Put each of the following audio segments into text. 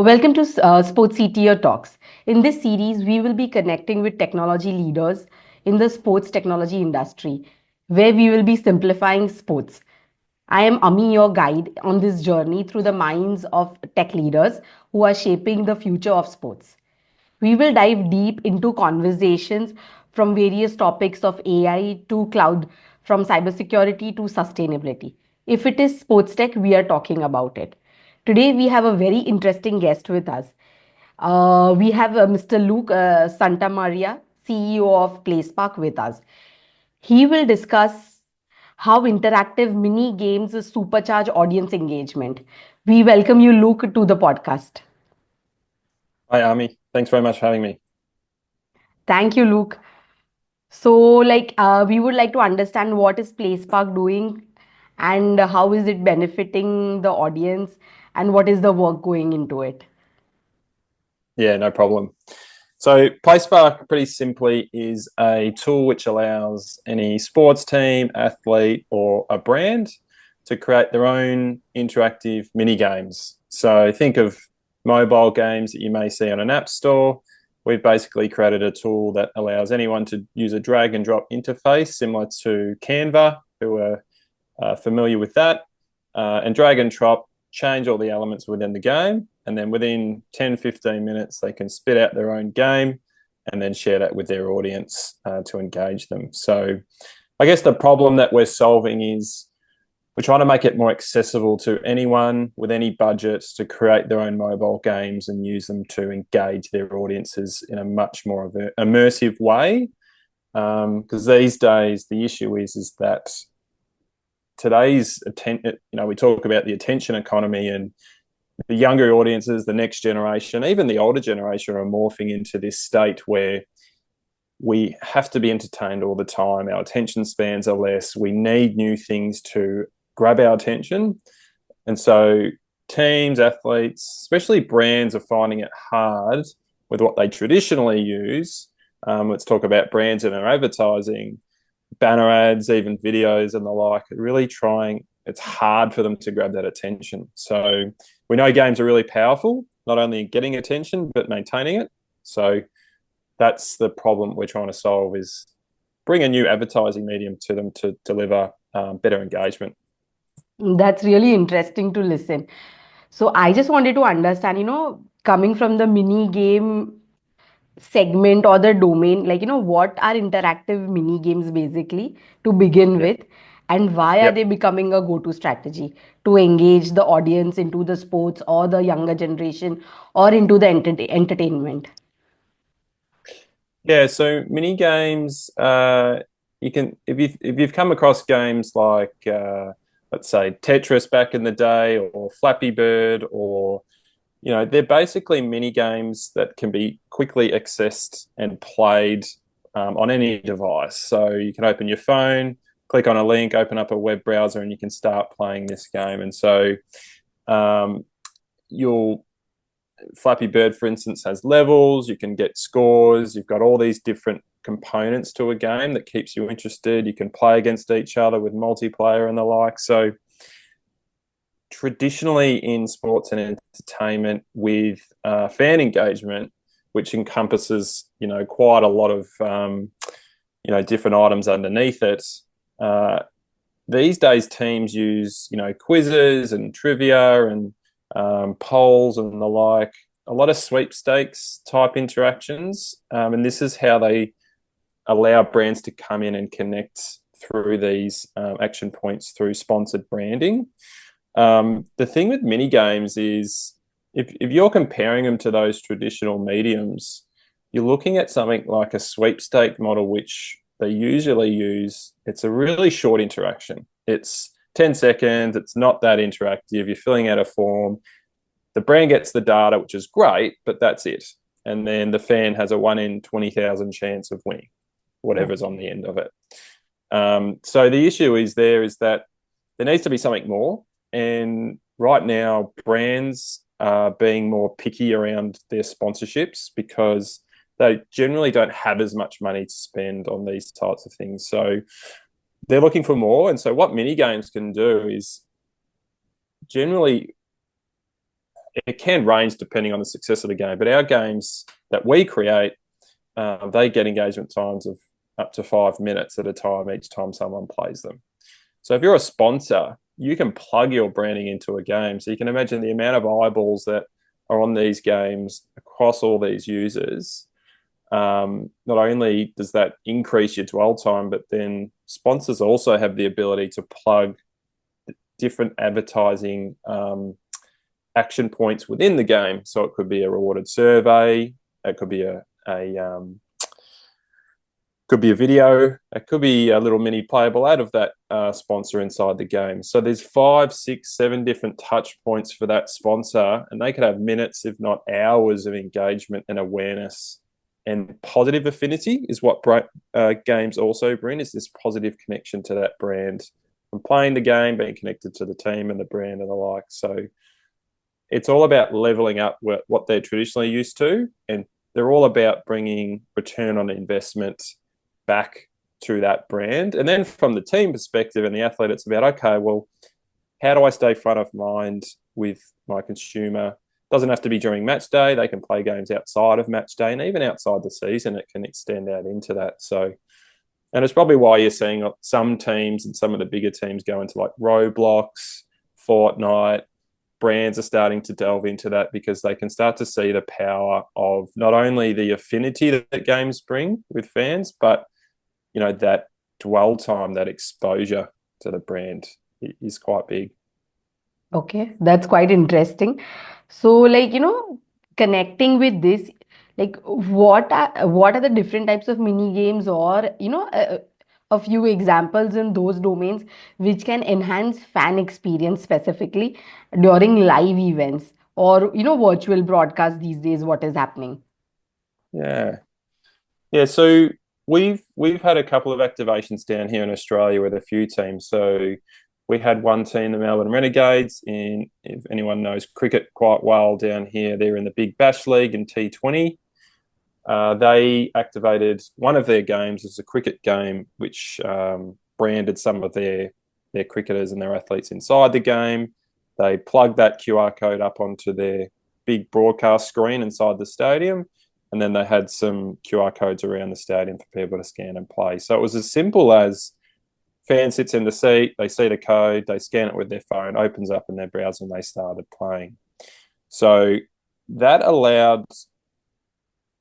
Welcome to Sports CTO Talks. In this series, we will be connecting with technology leaders in the sports technology industry, where we will be simplifying sports. I am Ami, your guide on this journey through the minds of tech leaders who are shaping the future of sports. We will dive deep into conversations from various topics of AI to cloud, from cybersecurity to sustainability. If it is sports tech, we are talking about it. Today, we have a very interesting guest with us. We have Mr. Luke Santamaria, CEO of PlacePark, with us. He will discuss how interactive mini games supercharge audience engagement. We welcome you, Luke, to the podcast. Hi, Ami. Thanks very much for having me. Thank you, Luke. So, we would like to understand what is PlacePark doing and how is it benefiting the audience and what is the work going into it. Yeah, no problem. So PlaySpark, pretty simply, is a tool which allows any sports team, athlete, or a brand to create their own interactive mini games. So think of mobile games that you may see on an app store. We've basically created a tool that allows anyone to use a drag and drop interface similar to Canva, who are familiar with that, and drag and drop, change all the elements within the game, and then within 10-15 minutes they can spit out their own game and then share that with their audience to engage them. So I guess the problem that we're solving is we're trying to make it more accessible to anyone with any budgets to create their own mobile games and use them to engage their audiences in a much more immersive way. Because these days the issue is that today's we talk about the attention economy, and the younger audiences, the next generation, even the older generation, are morphing into this state where we have to be entertained all the time. Our attention spans are less. We need new things to grab our attention. And so teams, athletes, especially brands, are finding it hard with what they traditionally use. Let's talk about brands and their advertising, banner ads, even videos and the like, really trying. It's hard for them to grab that attention. So we know games are really powerful, not only in getting attention, but maintaining it. So that's the problem we're trying to solve, is bring a new advertising medium to them to deliver better engagement. That's really interesting to listen. So I just wanted to understand, coming from the mini game segment or the domain, what are interactive mini games basically to begin Yep. with, and why are Yep. they becoming a go-to strategy to engage the audience into the sports or the younger generation or into the entertainment? Yeah, so mini games, you can, if you've come across games like let's say Tetris back in the day, or Flappy Bird, or they're basically mini games that can be quickly accessed and played on any device. So you can open your phone, click on a link, open up a web browser, and you can start playing this game. And so you'll Flappy Bird, for instance, has levels. You can get scores. You've got all these different components to a game that keeps you interested. You can play against each other with multiplayer and the like. So traditionally in sports and entertainment, with fan engagement, which encompasses quite a lot of different items underneath it, these days teams use quizzes and trivia and polls and the like, a lot of sweepstakes type interactions, and this is how they allow brands to come in and connect through these action points through sponsored branding. The thing with mini games is if you're comparing them to those traditional mediums, you're looking at something like a sweepstake model, which they usually use. It's a really short interaction. It's 10 seconds. It's not that interactive. You're filling out a form. The brand gets the data, which is great, but that's it. And then the fan has a 1 in 20,000 chance of winning whatever's on the end of it. So the issue is that there needs to be something more. And right now, brands are being more picky around their sponsorships because they generally don't have as much money to spend on these types of things. So they're looking for more. And so what mini games can do is generally it can range depending on the success of the game. But our games that we create, they get engagement times of up to 5 minutes at a time each time someone plays them. So if you're a sponsor, you can plug your branding into a game. So you can imagine the amount of eyeballs that are on these games across all these users. Not only does that increase your dwell time, but then sponsors also have the ability to plug different advertising action points within the game. So it could be a rewarded survey, it could be a could be a video, it could be a little mini playable ad of that sponsor inside the game. So there's 5, 6, 7 different touch points for that sponsor, and they could have minutes, if not hours, of engagement and awareness. And positive affinity is what games also bring, is this positive connection to that brand from playing the game, being connected to the team and the brand and the like. So it's all about leveling up what they're traditionally used to, and they're all about bringing return on investment back to that brand. And then from the team perspective and the athlete, it's about, okay, well, how do I stay front of mind with my consumer? Doesn't have to be during match day. They can play games outside of match day, and even outside the season, it can extend out into that. So, and it's probably why you're seeing some teams and some of the bigger teams go into like Roblox, Fortnite. Brands are starting to delve into that because they can start to see the power of not only the affinity that games bring with fans, but that dwell time, that exposure to the brand is quite big. Okay, that's quite interesting. So, connecting with this, what are the different types of mini games, or a few examples in those domains which can enhance fan experience specifically during live events, or virtual broadcast these days, what is happening? Yeah. Yeah, so we've had a couple of activations down here in Australia with a few teams. So we had one team, the Melbourne Renegades, in, if anyone knows cricket quite well down here, they're in the Big Bash League in T20. They activated one of their games as a cricket game, which branded some of their cricketers and their athletes inside the game. They plugged that QR code up onto their big broadcast screen inside the stadium, and then they had some QR codes around the stadium for people to scan and play. So it was as simple as fan sits in the seat, they see the code, they scan it with their phone, opens up in their browser, and they started playing. So that allowed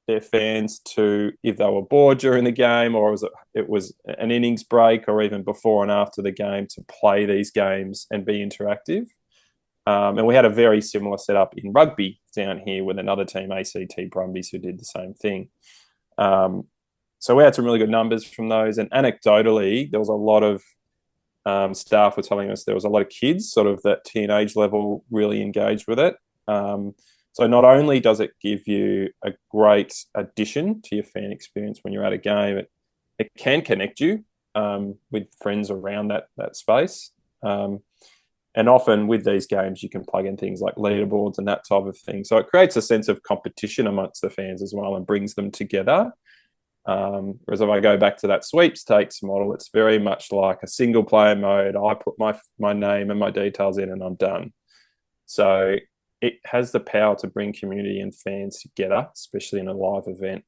their fans to, if they were bored during the game, or it was an innings break, or even before and after the game, to play these games and be interactive. And we had a very similar setup in rugby down here with another team, ACT Brumbies, who did the same thing. So we had some really good numbers from those. And anecdotally, there was a lot of staff were telling us there was a lot of kids, sort of that teenage level, really engaged with it. So not only does it give you a great addition to your fan experience when you're at a game, it can connect you with friends around that space. And often with these games, you can plug in things like leaderboards and that type of thing. So it creates a sense of competition amongst the fans as well and brings them together. Whereas if I go back to that sweepstakes model, it's very much like a single player mode. I put my name and my details in and I'm done. So it has the power to bring community and fans together, especially in a live event.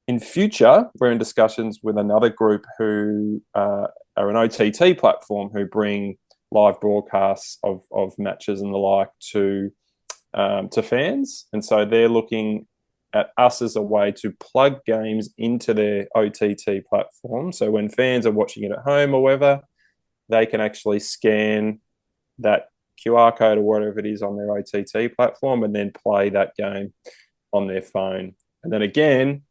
In future, we're in discussions with another group who are an OTT platform who bring live broadcasts of matches and the like to fans. And so they're looking at us as a way to plug games into their OTT platform. So when fans are watching it at home or wherever, they can actually scan that QR code or whatever it is on their OTT platform and then play that game on their phone. And then again,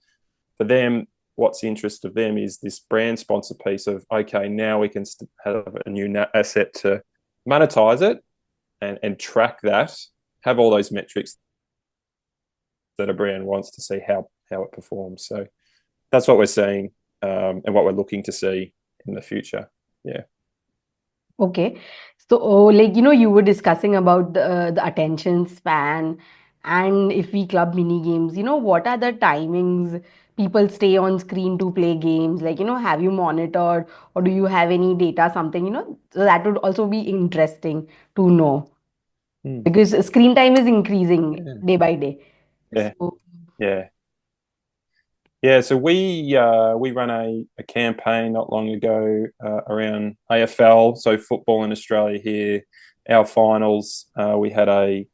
for them, what's the interest of them is this brand sponsor piece of, okay, now we can have a new asset to monetize it and track that, have all those metrics that a brand wants to see how it performs. So that's what we're seeing and what we're looking to see in the future. Yeah. Okay. So, you were discussing about the attention span, and if we club mini games, what are the timings people stay on screen to play games? Have you monitored, or do you have any data, something, so that would also be interesting to know. Mm. because screen time is increasing Yeah. day by day. Yeah. So, Yeah. Yeah, so we ran a campaign not long ago around AFL, so football in Australia here. Our finals, we had a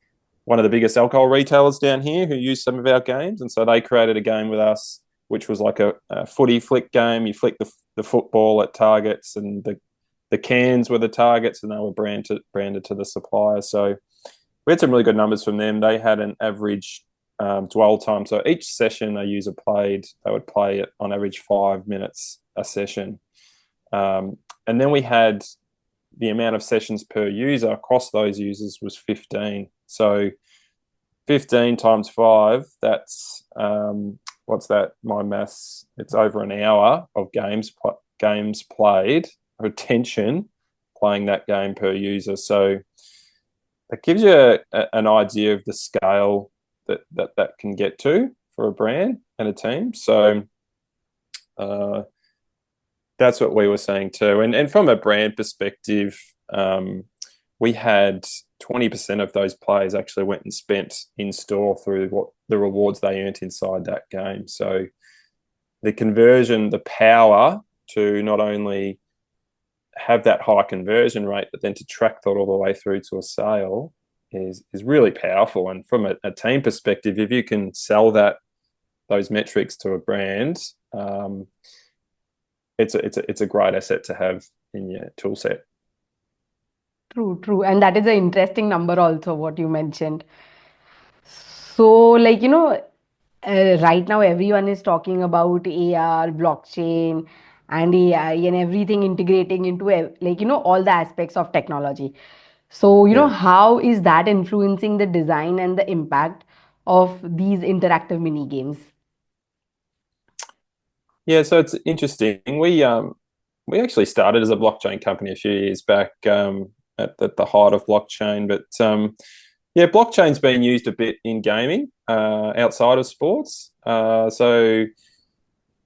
one of the biggest alcohol retailers down here who used some of our games, and so they created a game with us, which was like a footy flick game. You flick the football at targets, and the cans were the targets, and they were branded to the supplier. So we had some really good numbers from them. They had an average dwell time. So each session a user played, they would play it on average 5 minutes a session. And then we had the amount of sessions per user across those users was 15. So 15 times 5, that's what's that? My maths. It's over an hour of games played, attention playing that game per user. So it gives you an idea of the scale that can get to for a brand and a team. So uh, that's what we were saying too. And from a brand perspective, we had 20% of those players actually went and spent in store through what the rewards they earned inside that game. So the conversion, the power to not only have that high conversion rate, but then to track that all the way through to a sale is really powerful. And from a team perspective, if you can sell those metrics to a brand, it's a great asset to have in your tool set. true, true. And that is an interesting number also, what you mentioned. So, like, right now everyone is talking about AR, blockchain, and AI and everything integrating into all the aspects of technology. So, Yeah. how is that influencing the design and the impact of these interactive mini games? Yeah, so it's interesting. We actually started as a blockchain company a few years back at the height of blockchain, but yeah, blockchain's been used a bit in gaming outside of sports. So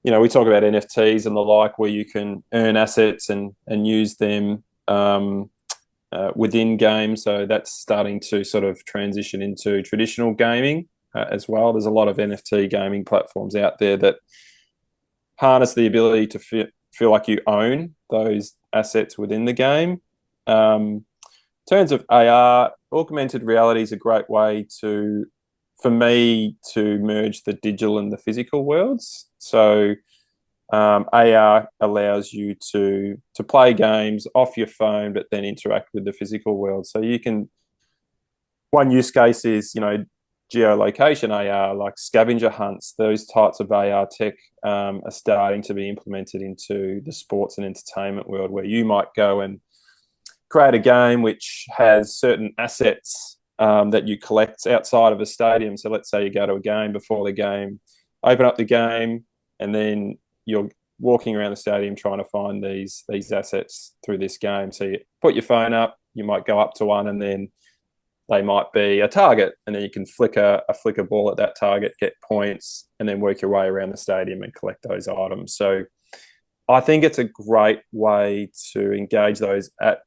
we talk about NFTs and the like, where you can earn assets and use them within games. So that's starting to sort of transition into traditional gaming as well. There's a lot of NFT gaming platforms out there that harness the ability to feel like you own those assets within the game. In terms of AR, augmented reality is a great way for me to merge the digital and the physical worlds. So AR allows you to play games off your phone, but then interact with the physical world. So one use case is, geolocation AR, like scavenger hunts. Those types of AR tech are starting to be implemented into the sports and entertainment world, where you might go and create a game which has certain assets that you collect outside of a stadium. So let's say you go to a game, before the game, open up the game, and then you're walking around the stadium trying to find these assets through this game. So you put your phone up, you might go up to one, and then they might be a target, and then you can flick a ball at that target, get points, and then work your way around the stadium and collect those items. So I think it's a great way to engage those at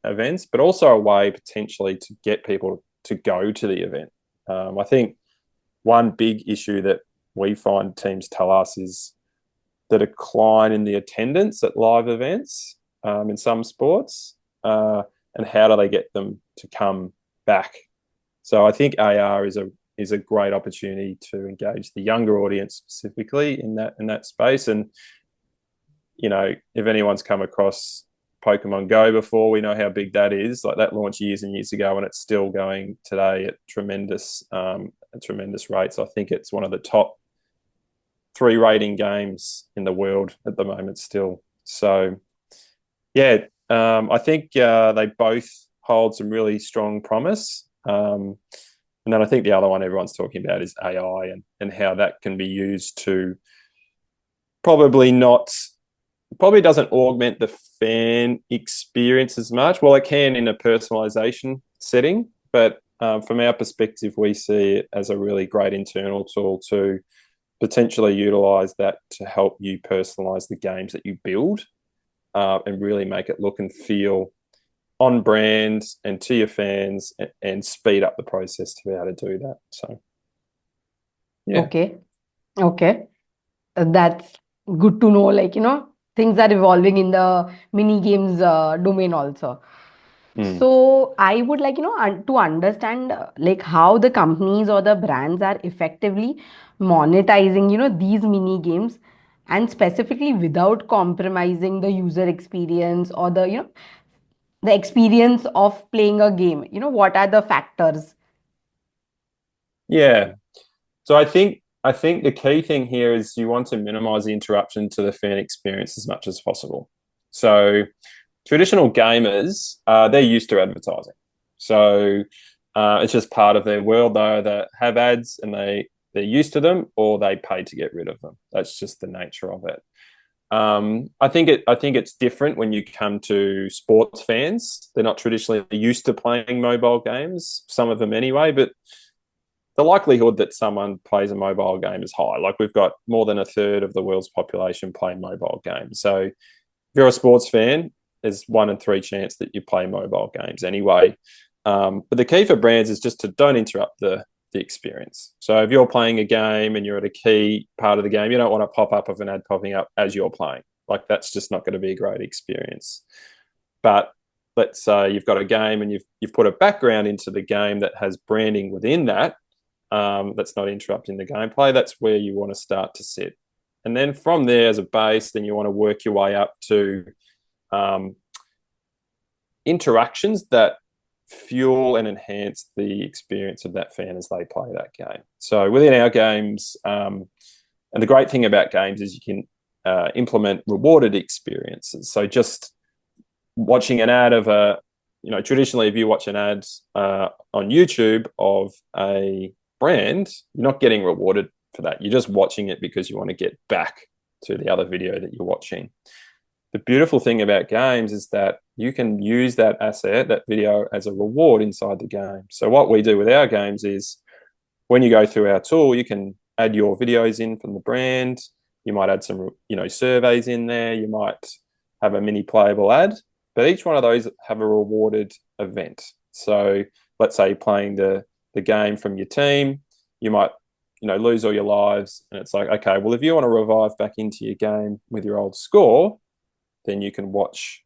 events, but also a way potentially to get people to go to the event. I think one big issue that we find teams tell us is the decline in the attendance at live events in some sports, and how do they get them to come back? So I think AR is a great opportunity to engage the younger audience specifically in that space. And if anyone's come across Pokemon Go before, we know how big that is. Like, that launched years and years ago, and it's still going today at tremendous rates. I think it's one of the top 3 rating games in the world at the moment still. So yeah, I think they both hold some really strong promise. And then I think the other one everyone's talking about is AI and how that can be used to probably doesn't augment the fan experience as much. Well, it can in a personalization setting, but from our perspective, we see it as a really great internal tool to potentially utilize that to help you personalize the games that you build and really make it look and feel on brand and to your fans, and speed up the process to be able to do that. So, yeah. Okay. That's good to know. Like, things are evolving in the mini games domain also. Mm. So I would like, to understand like how the companies or the brands are effectively monetizing, these mini games, and specifically without compromising the user experience or the experience of playing a game. What are the factors? Yeah. So I think the key thing here is you want to minimize the interruption to the fan experience as much as possible. So traditional gamers, they're used to advertising. So it's just part of their world. They either have ads and they're used to them, or they pay to get rid of them. That's just the nature of it. I think it's different when you come to sports fans. They're not traditionally used to playing mobile games, some of them anyway, but the likelihood that someone plays a mobile game is high. Like, we've got more than a third of the world's population playing mobile games. So if you're a sports fan, there's 1 in 3 chance that you play mobile games anyway. But the key for brands is just to don't interrupt the experience. So if you're playing a game and you're at a key part of the game, you don't want a pop up of an ad popping up as you're playing. Like, that's just not going to be a great experience. But let's say you've got a game and you've put a background into the game that has branding within that, that's not interrupting the gameplay. That's where you want to start to sit. And then from there, as a base, then you want to work your way up to interactions that fuel and enhance the experience of that fan as they play that game. So within our games, and the great thing about games is you can implement rewarded experiences. So just watching an ad of traditionally if you watch an ad on YouTube of a brand, you're not getting rewarded for that. You're just watching it because you want to get back to the other video that you're watching. The beautiful thing about games is that you can use that asset, that video, as a reward inside the game. So what we do with our games is, when you go through our tool, you can add your videos in from the brand. You might add some, surveys in there. You might have a mini playable ad, but each one of those have a rewarded event. So let's say you're playing the game from your team, you might, lose all your lives. And it's like, okay, well, if you want to revive back into your game with your old score, then you can watch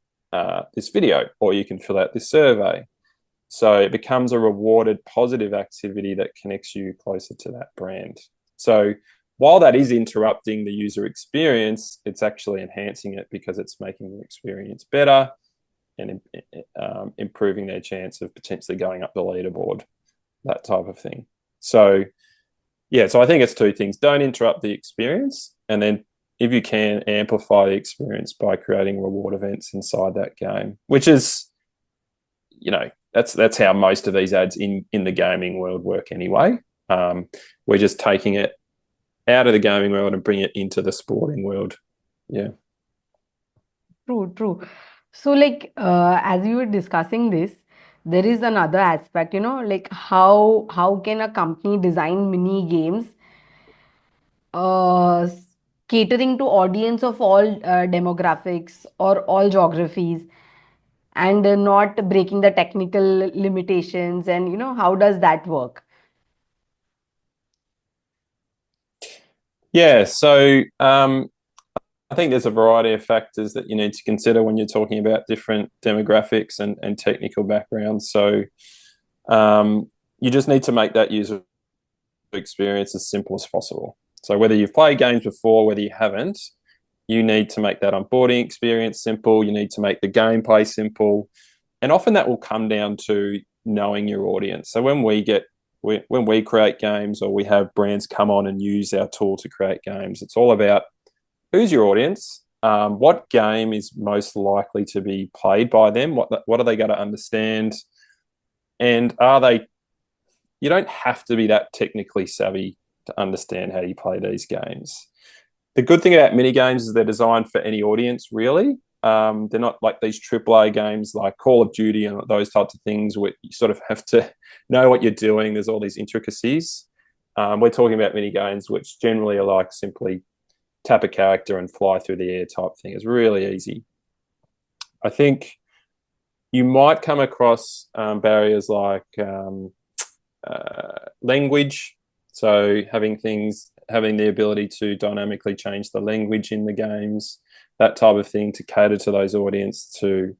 this video, or you can fill out this survey. So it becomes a rewarded positive activity that connects you closer to that brand. So while that is interrupting the user experience, it's actually enhancing it, because it's making the experience better and improving their chance of potentially going up the leaderboard, that type of thing. So, yeah, so I think it's 2 things. Don't interrupt the experience, and then if you can, amplify the experience by creating reward events inside that game, which is, that's how most of these ads in the gaming world work anyway. We're just taking it out of the gaming world and bringing it into the sporting world. Yeah. True. So, like, as we were discussing this, there is another aspect, like how can a company design mini games uh, s- catering to audience of all demographics or all geographies, and not breaking the technical limitations, and how does that work? Yeah. So I think there's a variety of factors that you need to consider when you're talking about different demographics and technical backgrounds. So you just need to make that user experience as simple as possible. So whether you've played games before, whether you haven't, you need to make that onboarding experience simple. You need to make the gameplay simple. And often that will come down to knowing your audience. So when we create games, or we have brands come on and use our tool to create games, it's all about who's your audience, what game is most likely to be played by them, what are they going to understand, and you don't have to be that technically savvy to understand how you play these games. The good thing about mini games is they're designed for any audience, really. They're not like these AAA games like Call of Duty and those types of things where you sort of have to know what you're doing. There's all these intricacies. We're talking about mini games which generally are like simply tap a character and fly through the air type thing. It's really easy. I think you might come across barriers like language. So having the ability to dynamically change the language in the games, that type of thing to cater to those audience to,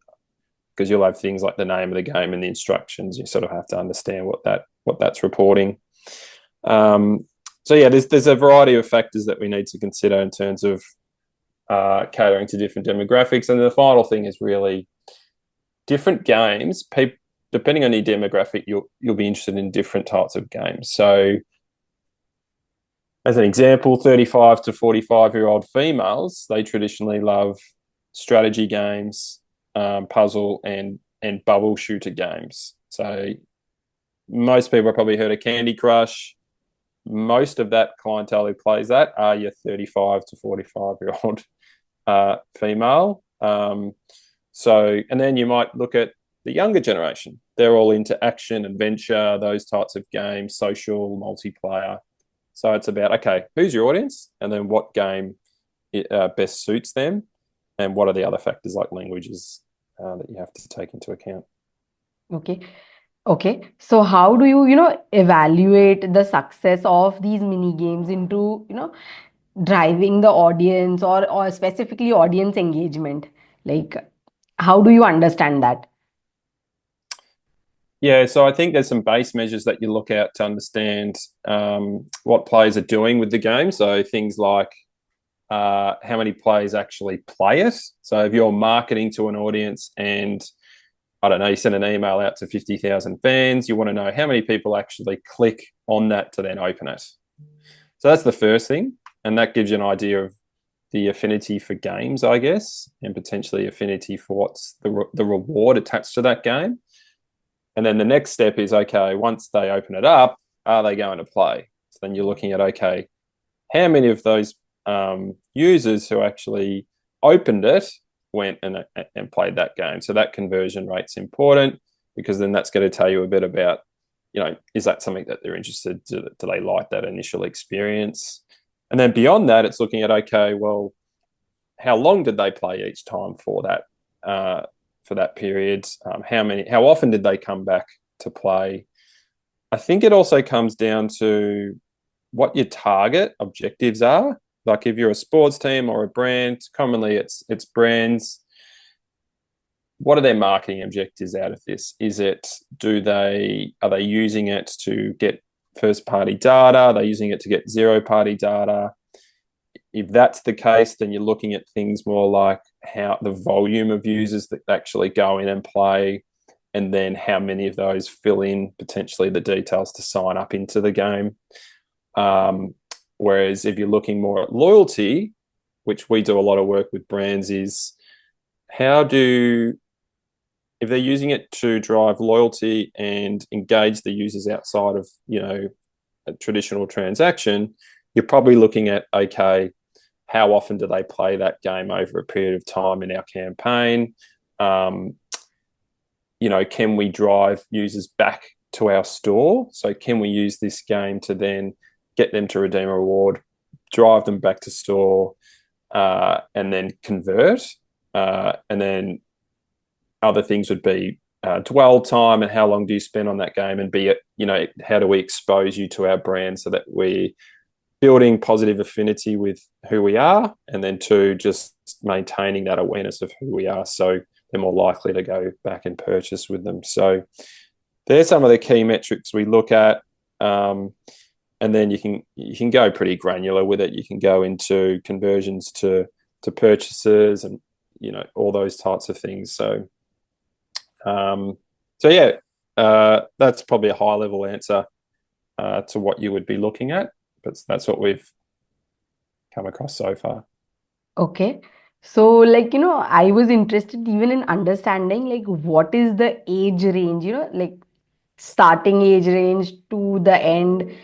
because you'll have things like the name of the game and the instructions. You sort of have to understand what that's reporting. So yeah, there's a variety of factors that we need to consider in terms of catering to different demographics. And the final thing is really different games. Depending on your demographic, you'll be interested in different types of games. So, as an example, 35 to 45-year-old females, they traditionally love strategy games, puzzle and bubble shooter games. So most people have probably heard of Candy Crush. Most of that clientele who plays that are your 35 to 45-year-old female. And then you might look at the younger generation. They're all into action, adventure, those types of games, social, multiplayer. So it's about, okay, who's your audience? And then what game best suits them? And what are the other factors like languages that you have to take into account? Okay. Okay. So how do you, evaluate the success of these mini games into, driving the audience or specifically audience engagement? Like, how do you understand that? Yeah, so I think there's some base measures that you look at to understand what players are doing with the game. So things like how many players actually play it. So if you're marketing to an audience and I don't know, you send an email out to 50,000 fans, you want to know how many people actually click on that to then open it. So that's the first thing. And that gives you an idea of the affinity for games, I guess, and potentially affinity for what's the reward attached to that game. And then the next step is, okay, once they open it up, are they going to play? So then you're looking at, okay, how many of those users who actually opened it went and played that game? So that conversion rate's important because then that's going to tell you a bit about, is that something that they're interested in? Do they like that initial experience? And then beyond that, it's looking at, okay, well, how long did they play each time for that period? How often did they come back to play? I think it also comes down to what your target objectives are. Like if you're a sports team or a brand, commonly it's brands. What are their marketing objectives out of this? Are they using it to get first party data? Are they using it to get zero party data? If that's the case, then you're looking at things more like how the volume of users that actually go in and play, and then how many of those fill in potentially the details to sign up into the game. Whereas if you're looking more at loyalty, which we do a lot of work with brands, is if they're using it to drive loyalty and engage the users outside of, a traditional transaction, you're probably looking at, okay, how often do they play that game over a period of time in our campaign? Can we drive users back to our store? So can we use this game to then get them to redeem a reward, drive them back to store, and then convert? And then other things would be dwell time and how long do you spend on that game, and how do we expose you to our brand so that we're building positive affinity with who we are, and then two, just maintaining that awareness of who we are so they're more likely to go back and purchase with them. So there's some of the key metrics we look at. And then you can go pretty granular with it. You can go into conversions to purchases and all those types of things. So yeah, that's probably a high level answer to what you would be looking at, but that's what we've come across so far. Okay. So, I was interested even in understanding, what is the age range, starting age range to the end.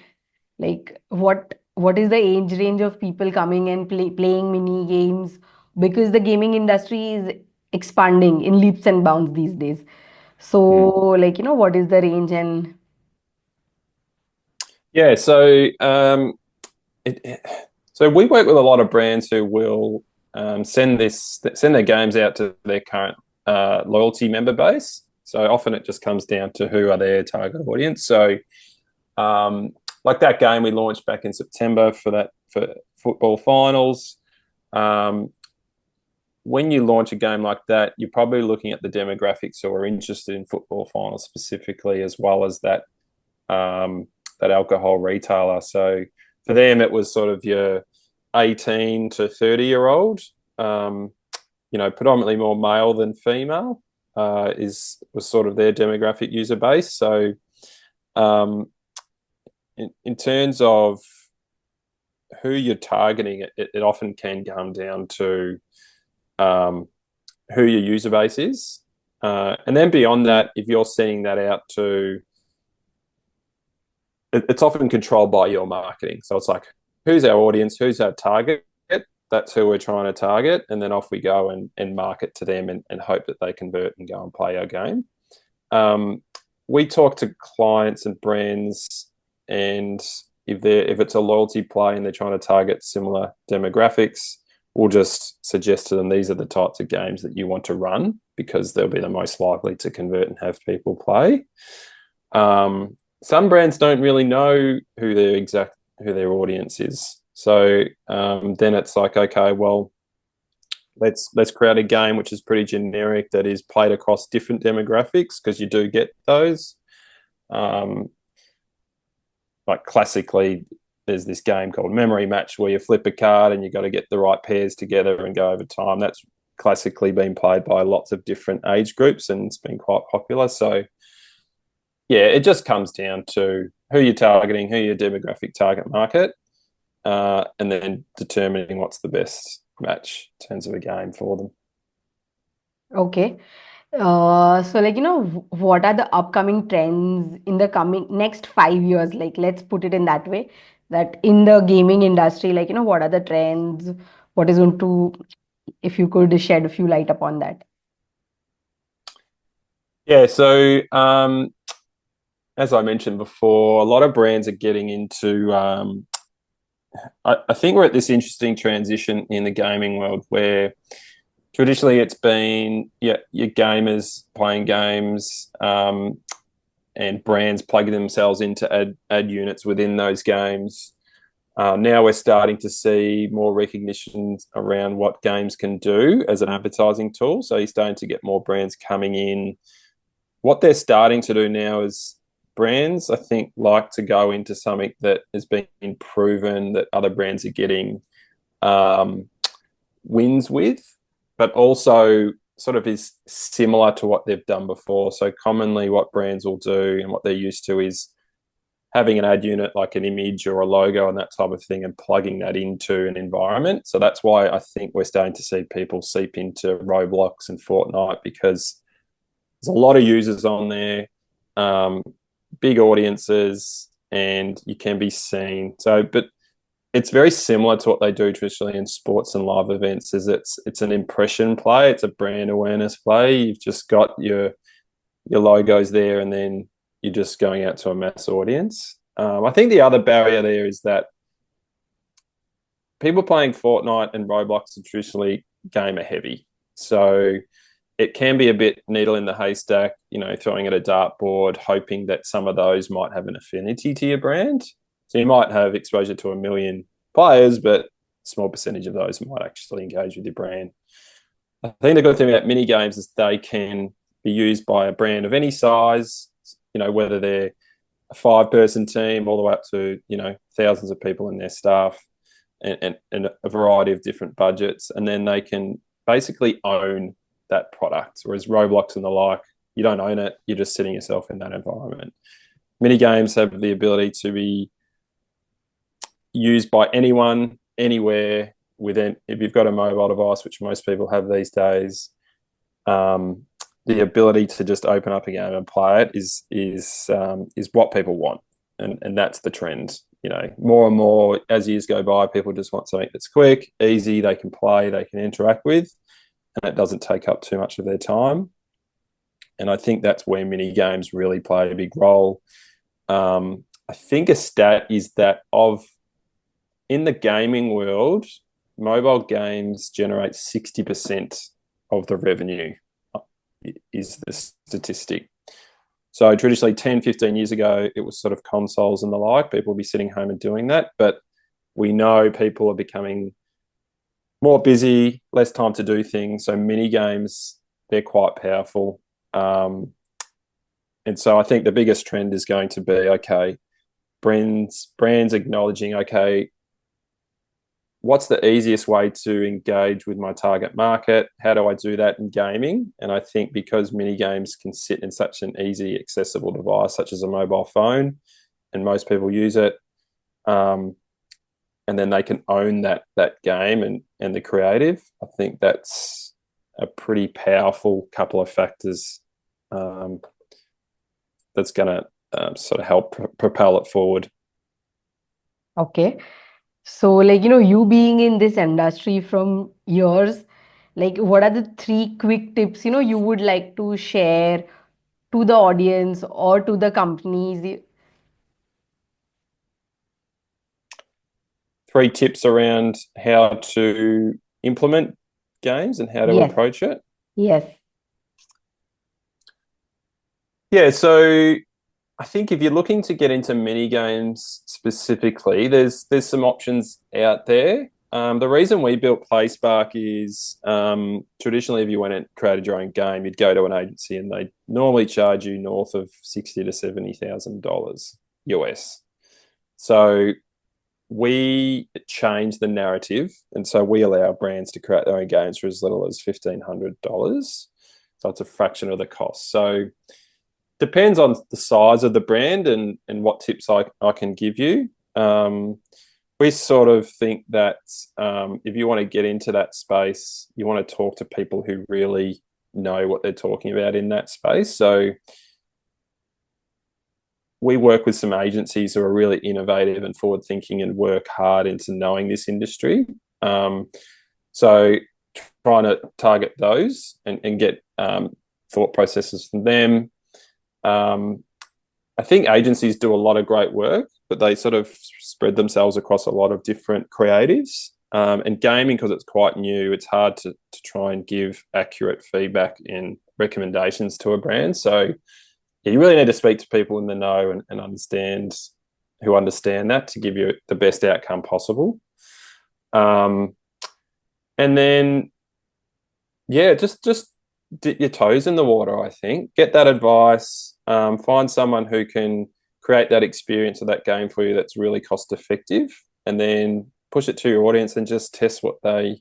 Like, what is the age range of people coming and playing mini games? Because the gaming industry is expanding in leaps and bounds these days. So, what is the range and Yeah, so so we work with a lot of brands who will send their games out to their current loyalty member base. So often it just comes down to who are their target audience. So like that game we launched back in September for football finals. When you launch a game like that, you're probably looking at the demographics who are interested in football finals specifically, as well as that alcohol retailer. So for them, it was sort of your 18 to 30-year-old, predominantly more male than female, was sort of their demographic user base. So in terms of who you're targeting, it often can come down to who your user base is. And then beyond that, if you're sending that out to, it's often controlled by your marketing. So it's like, who's our audience? Who's our target? That's who we're trying to target. And then off we go and market to them and hope that they convert and go and play our game. We talk to clients and brands, and if it's a loyalty play and they're trying to target similar demographics, we'll just suggest to them these are the types of games that you want to run because they'll be the most likely to convert and have people play. Some brands don't really know who their audience is. So then it's like, okay, well, let's create a game which is pretty generic that is played across different demographics, because you do get those. Like classically, there's this game called Memory Match where you flip a card and you've got to get the right pairs together and go over time. That's classically been played by lots of different age groups and it's been quite popular. So yeah, it just comes down to who you're targeting, who your demographic target market, and then determining what's the best match in terms of a game for them. Okay. So what are the upcoming trends in the coming next 5 years? Like, let's put it in that way, that in the gaming industry, what are the trends? What is going to, if you could shed a few light upon that. Yeah, so as I mentioned before, a lot of brands are getting into, I think we're at this interesting transition in the gaming world where traditionally it's been your gamers playing games and brands plugging themselves into ad units within those games. Now we're starting to see more recognition around what games can do as an advertising tool. So you're starting to get more brands coming in. What they're starting to do now is brands, I think, like to go into something that has been proven that other brands are getting wins with, but also sort of is similar to what they've done before. So commonly what brands will do and what they're used to is having an ad unit like an image or a logo and that type of thing and plugging that into an environment. So that's why I think we're starting to see people seep into Roblox and Fortnite, because there's a lot of users on there, big audiences, and you can be seen. So, but it's very similar to what they do traditionally in sports and live events. Is it's an impression play, it's a brand awareness play. You've just got your logos there, and then you're just going out to a mass audience. I think the other barrier there is that people playing Fortnite and Roblox are traditionally gamer heavy. So it can be a bit needle in the haystack, throwing at a dartboard, hoping that some of those might have an affinity to your brand. So you might have exposure to 1 million players, but a small percentage of those might actually engage with your brand. I think the good thing about mini games is they can be used by a brand of any size, whether they're a 5-person team all the way up to, thousands of people in their staff and a variety of different budgets. And then they can basically own that product. Whereas Roblox and the like, you don't own it. You're just sitting yourself in that environment. Mini games have the ability to be used by anyone, anywhere, within. If you've got a mobile device, which most people have these days, the ability to just open up a game and play it is what people want, and that's the trend. More and more as years go by, people just want something that's quick, easy, they can play, they can interact with, and it doesn't take up too much of their time. And I think that's where mini games really play a big role. I think a stat is that in the gaming world, mobile games generate 60% of the revenue is the statistic. So traditionally 10, 15 years ago, it was sort of consoles and the like. People would be sitting home and doing that. But we know people are becoming more busy, less time to do things. So mini games, they're quite powerful. And so I think the biggest trend is going to be, okay, brands acknowledging, okay, what's the easiest way to engage with my target market? How do I do that in gaming? And I think because mini games can sit in such an easy, accessible device, such as a mobile phone, and most people use it, and then they can own that game and the creative. I think that's a pretty powerful couple of factors that's going to sort of help propel it forward. Okay. So, like, you being in this industry from years, like, what are the 3 quick tips, you would like to share to the audience or to the companies? 3 tips around how to implement games and how to Yes, approach it. yes, Yeah, so I think if you're looking to get into mini games specifically, there's some options out there. The reason we built PlaySpark is traditionally, if you went and created your own game, you'd go to an agency and they normally charge you north of $60,000 to $70,000 US. So we changed the narrative, and so we allow brands to create their own games for as little as $1,500. So it's a fraction of the cost. So depends on the size of the brand and what tips I can give you. We sort of think that if you want to get into that space, you want to talk to people who really know what they're talking about in that space. So we work with some agencies who are really innovative and forward thinking and work hard into knowing this industry. So trying to target those and get thought processes from them. I think agencies do a lot of great work, but they sort of spread themselves across a lot of different creatives. And gaming, because it's quite new, it's hard to try and give accurate feedback and recommendations to a brand. So yeah, you really need to speak to people in the know and understand that to give you the best outcome possible. And then, yeah, just dip your toes in the water, I think. Get that advice. Find someone who can create that experience of that game for you that's really cost effective, and then push it to your audience and just test what they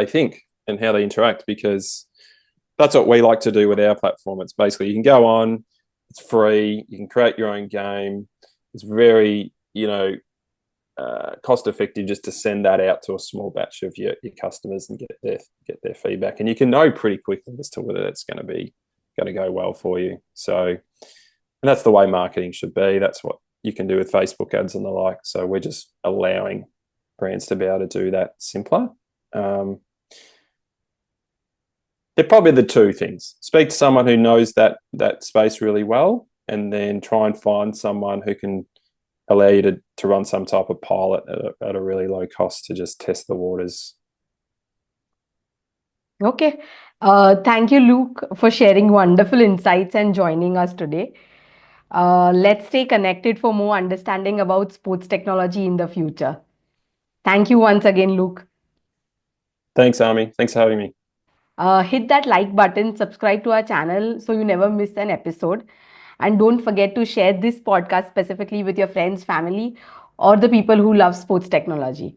think and how they interact, because that's what we like to do with our platform. It's basically, you can go on, it's free, you can create your own game. It's very, cost effective just to send that out to a small batch of your customers and get their feedback. And you can know pretty quickly as to whether it's going to go well for you. So, and that's the way marketing should be. That's what you can do with Facebook ads and the like. So we're just allowing brands to be able to do that simpler. They're probably the 2 things. Speak to someone who knows that space really well, and then try and find someone who can allow you to run some type of pilot at a really low cost to just test the waters. Okay. Thank you, Luke, for sharing wonderful insights and joining us today. Let's stay connected for more understanding about sports technology in the future. Thank you once again, Luke. Thanks, Ami. Thanks for having me. Hit that like button, subscribe to our channel so you never miss an episode. And don't forget to share this podcast specifically with your friends, family, or the people who love sports technology.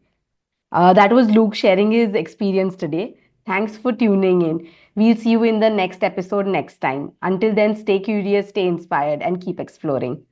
That was Luke sharing his experience today. Thanks for tuning in. We'll see you in the next episode next time. Until then, stay curious, stay inspired, and keep exploring.